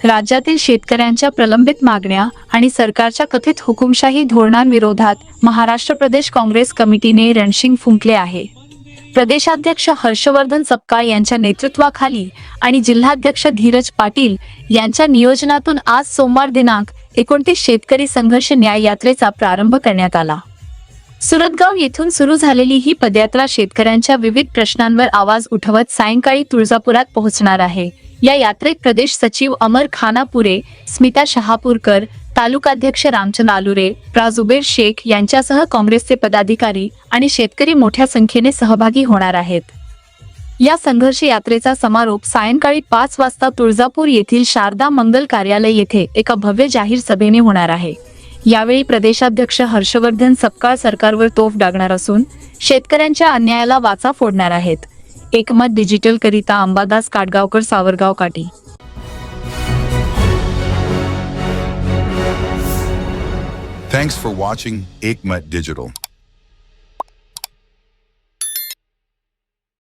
राज्यातील शेतकऱ्यांच्या प्रलंबित मागण्या आणि सरकारच्या कथित हुकुमशाही धोरणांविरोधात महाराष्ट्र प्रदेश काँग्रेस कमिटीने रणशिंग फुंकले आहे. प्रदेशाध्यक्ष हर्षवर्धन सपकाळ यांच्या नेतृत्वाखाली आणि जिल्हाध्यक्ष धीरज पाटील यांच्या नियोजनातून आज सोमवार दिनांक 29 शेतकरी संघर्ष न्याय यात्रेचा प्रारंभ करण्यात आला. सुरतगाव येथून सुरू झालेली ही पदयात्रा शेतकऱ्यांच्या विविध प्रश्नांवर आवाज उठवत सायंकाळी तुळजापुरात पोहोचणार आहे. या यात्रेत प्रदेश सचिव अमर खानापुरे, स्मिता शहापूरकर, तालुकाध्यक्ष रामचंद आलुरे, जुबेर शेख यांच्यासह काँग्रेसचे पदाधिकारी आणि शेतकरी मोठ्या संख्येने सहभागी होणार आहेत. या संघर्ष यात्रेचा समारोप सायंकाळी 5 वाजता तुळजापूर येथील शारदा मंगल कार्यालय येथे एका भव्य जाहीर सभेने होणार आहे. यावेळी प्रदेशाध्यक्ष हर्षवर्धन सपकाळ सरकारवर तोफ डागणार असून शेतकऱ्यांच्या अन्यायाला वाचा फोडणार आहेत. एकमत डिजिटल करिता अंबादास काटगावकर, सावरगाव काठी. Thanks for watching Ekmat Digital.